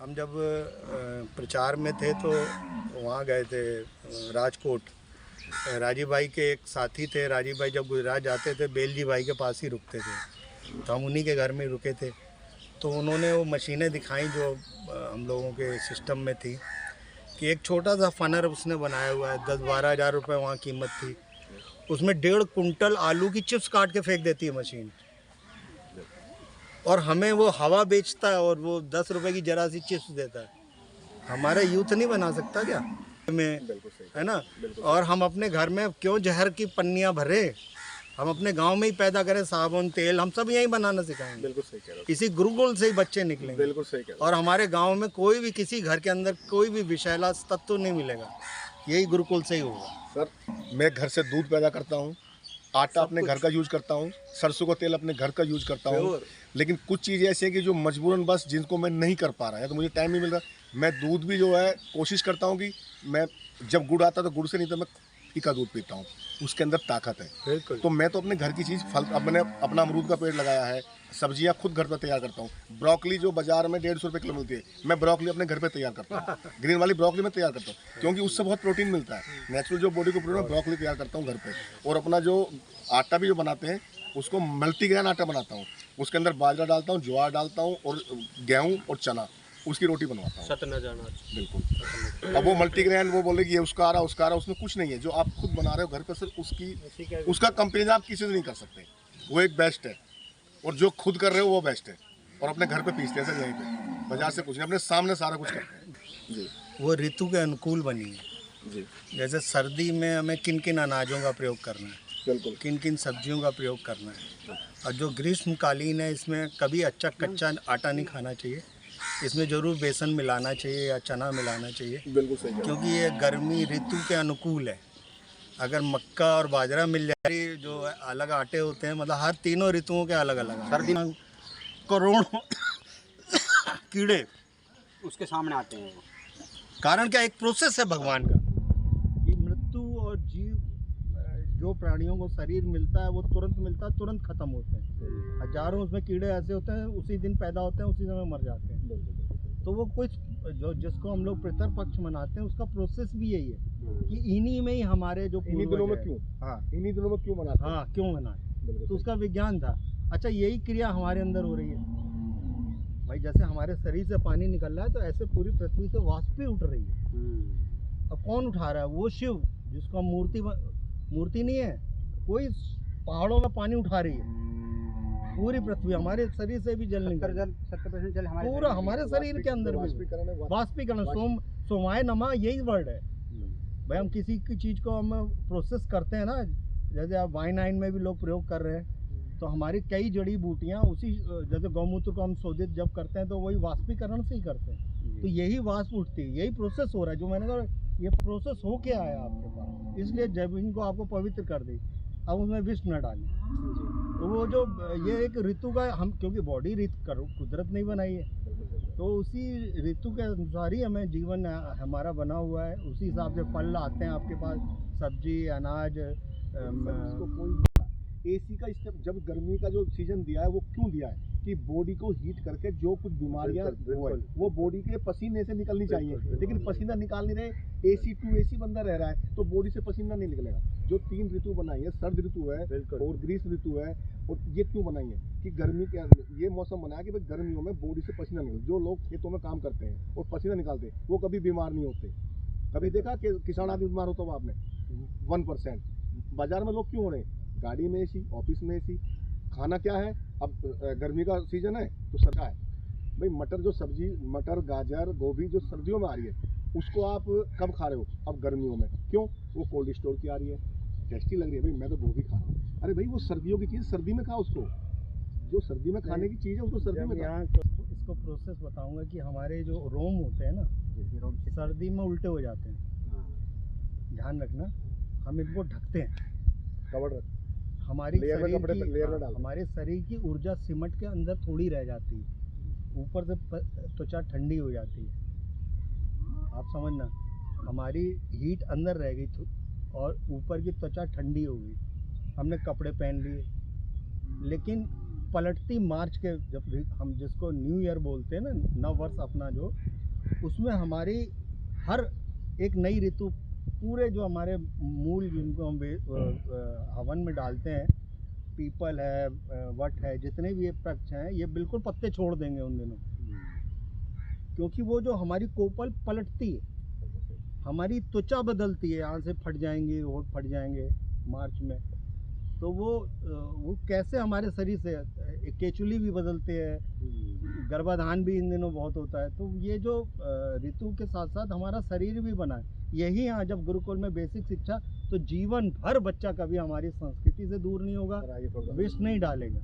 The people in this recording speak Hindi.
हम जब प्रचार में थे तो वहाँ गए थे राजकोट। राजीव भाई के एक साथी थे। राजीव भाई जब गुजरात जाते थे बेलजी भाई के पास ही रुकते थे, तो हम उन्हीं के घर में रुके थे। तो उन्होंने वो मशीनें दिखाई जो हम लोगों के सिस्टम में थी, कि एक छोटा सा फनर उसने बनाया हुआ है, 10-12 हज़ार रुपये वहाँ कीमत थी। उसमें 1.5 कुंटल आलू की चिप्स काट के फेंक देती है मशीन, और हमें वो हवा बेचता है और वो 10 रुपए की जरा सी चिप्स देता है। हमारा यूथ नहीं बना सकता क्या में, है ना? और हम अपने घर में क्यों जहर की पन्नियाँ भरे? हम अपने गांव में ही पैदा करें, साबुन तेल हम सब यहीं बनाना सिखाएंगे। बिल्कुल सही कह रहे हो। इसी गुरुकुल से ही बच्चे निकलेंगे। बिल्कुल सही कह रहे हो। और हमारे गांव में कोई भी किसी घर के अंदर कोई भी विषैला तत्व नहीं मिलेगा, यही गुरुकुल से ही होगा। सर मैं घर से दूध पैदा करता हूँ, आटा अपने घर का यूज करता हूँ, सरसों का तेल अपने घर का यूज करता हूँ, लेकिन कुछ चीज़ें ऐसी हैं कि जो मजबूरन बस जिनको मैं नहीं कर पा रहा है, तो मुझे टाइम नहीं मिल रहा। मैं दूध भी जो है कोशिश करता हूँ कि मैं जब गुड़ आता तो गुड़ से नहीं तो मैं का दूध पीता हूँ, उसके अंदर ताकत है। तो मैं तो अपने घर की चीज़ फल, अब मैंने अपना अमरूद का पेड़ लगाया है, सब्जियां खुद घर पर तैयार करता हूँ। ब्रोकली जो बाजार में 150 रुपये किलो मिलती है, मैं ब्रोकली अपने घर पे तैयार करता हूँ। ग्रीन वाली ब्रोकली मैं तैयार करता हूँ क्योंकि उससे बहुत प्रोटीन मिलता है। नेचुरल जो बॉडी को प्रोटीन है, ब्रोकली तैयार करता हूँ घर पे। और अपना जो आटा भी जो बनाते हैं उसको मल्टीग्रेन आटा बनाता हूँ, उसके अंदर बाजरा डालता हूँ, ज्वार डालता हूँ और गेहूँ और चना, उसकी रोटी बनवाता हूँ। सत न जाना। बिल्कुल। अब वो मल्टीग्रेन वो बोले कि ये उसका आ रहा उसमें कुछ नहीं है। जो आप खुद बना रहे हो घर पर, सिर्फ उसका कंपेरिजन आप किसी से नहीं कर सकते। वो एक बेस्ट है, और जो खुद कर रहे हो वो बेस्ट है। और अपने घर पे पीसते हैं सर, यहीं पे बाजार से कुछ नहीं, अपने सामने सारा कुछ करते हैं जी। वो ऋतु के अनुकूल बनी है जी। जैसे सर्दी में हमें किन किन अनाजों का प्रयोग करना है, बिल्कुल, किन किन सब्जियों का प्रयोग करना है। और जो ग्रीष्मकालीन है इसमें कभी अच्छा कच्चा आटा नहीं खाना चाहिए, इसमें ज़रूर बेसन मिलाना चाहिए या चना मिलाना चाहिए। बिल्कुल सही, क्योंकि ये गर्मी ऋतु के अनुकूल है। अगर मक्का और बाजरा मिल जाए, जो अलग आटे होते हैं, मतलब हर तीनों ऋतुओं के अलग अलग सर्दी में करोड़ों कीड़े उसके सामने आते हैं। कारण क्या, एक प्रोसेस है भगवान का कि मृत्यु और जीव, जो प्राणियों को शरीर मिलता है वो तुरंत मिलता है, तुरंत खत्म होते हैं। हजारों उसमें कीड़े ऐसे होते हैं, उसी दिन पैदा होते हैं, उसी समय मर जाते हैं। तो वो कुछ जो जिसको हम लोग पितृपक्ष मनाते हैं, उसका प्रोसेस भी यही है कि इन्हीं में ही हमारे जो इन्हीं दिनों में क्यों, हाँ इन्हीं दिनों में क्यों मनाते हैं? हाँ क्यों मनाते, तो उसका विज्ञान था। अच्छा, यही क्रिया हमारे अंदर हो रही है भाई। जैसे हमारे शरीर से पानी निकल रहा है, तो ऐसे पूरी पृथ्वी से वाष्प भी उठ रही है। अब कौन उठा रहा है? वो शिव, जिसका मूर्ति नहीं है कोई, पहाड़ों में पानी उठा रही है। पूरी पृथ्वी, हमारे शरीर से भी जल निकल, 70% जल हमारे पूरा हमारे शरीर के अंदर भी वाष्पीकरण, सोमाय नमा, यही वर्ड है भाई। हम किसी की चीज़ को हम प्रोसेस करते हैं ना, जैसे आप वाइन में भी लोग प्रयोग कर रहे हैं, तो हमारी कई जड़ी बूटियाँ उसी, जैसे गौमूत्र को हम शोधित जब करते हैं तो वही वाष्पीकरण से ही करते हैं। तो यही वाष्प उठती है, यही प्रोसेस हो रहा है। जो मैंने कहा ये प्रोसेस हो के आया आपके पास, इसलिए जमीन को आपको पवित्र कर दी। अब उसमें विष न डालें। तो वो जो ये एक ऋतु का, हम क्योंकि बॉडी कुदरत नहीं बनाई है, तो उसी ऋतु के अनुसार ही हमें जीवन हमारा बना हुआ है। उसी हिसाब से फल आते हैं आपके पास, सब्जी, अनाज। एसी का स्टेप, जब गर्मी का जो सीजन दिया है वो क्यों दिया है कि बॉडी को हीट करके जो कुछ बीमारियां वो बॉडी के पसीने से निकलनी चाहिए, लेकिन पसीना निकाल नहीं रहे। एसी टू एसी बंदा रह रहा है तो बॉडी से पसीना नहीं निकलेगा। जो 3 ऋतु बनाई है, सर्द ऋतु है और ग्रीष्म ऋतु है, और ये क्यों बनाई है कि गर्मी के ये मौसम बनाया कि भाई गर्मियों में बॉडी से पसीना निकले। जो लोग खेतों में काम करते हैं और पसीना निकालते हैं वो कभी बीमार नहीं होते। कभी देखा कि किसान आदमी बीमार होता हुआ आपने? 1%। बाजार में लोग क्यों हो रहे हैं? गाड़ी में एसी, ऑफिस में एसी। खाना क्या है? अब गर्मी का सीजन है तो सरका है भाई। मटर जो सब्जी, मटर, गाजर, गोभी जो सर्दियों में आ रही है, उसको आप कब खा रहे हो? अब गर्मियों में। क्यों? वो कोल्ड स्टोर की आ रही है, टेस्टी लग रही है भाई, मैं तो गोभी खा रहा हूँ। अरे भाई वो सर्दियों की चीज़ सर्दी में खाओ, उसको जो सर्दी में खाने की चीज़ है उसको सर्दी में यहाँ इसको प्रोसेस बताऊंगा कि हमारे जो रोम होते हैं ना, सर्दी में उल्टे हो जाते हैं। ध्यान रखना, हम इनको ढकते हैं, कवर हमारे शरीर की ऊर्जा सिमट के अंदर थोड़ी रह जाती है, ऊपर से त्वचा ठंडी हो जाती है। आप समझना, हमारी हीट अंदर रह गई और ऊपर की त्वचा ठंडी हो गई। हमने कपड़े पहन लिए, लेकिन पलटती मार्च के, जब हम जिसको न्यू ईयर बोलते हैं ना, नव वर्ष अपना जो उसमें हमारी हर एक नई ऋतु पूरे जो हमारे मूल जिनको हम हवन में डालते हैं, पीपल है, वट है, जितने भी ये वृक्ष हैं, ये बिल्कुल पत्ते छोड़ देंगे उन दिनों, क्योंकि वो जो हमारी कोपल पलटती है, हमारी त्वचा बदलती है, यहाँ से फट जाएंगे, होठ फट जाएंगे मार्च में, तो वो कैसे हमारे शरीर से केचुली भी बदलते हैं, गर्भाधान भी इन दिनों बहुत होता है। तो ये जो ऋतु के साथ साथ हमारा शरीर भी बना है, यही यहाँ जब गुरुकुल में बेसिक शिक्षा, तो जीवन भर बच्चा कभी हमारी संस्कृति से दूर नहीं होगा, विष नहीं डालेगा।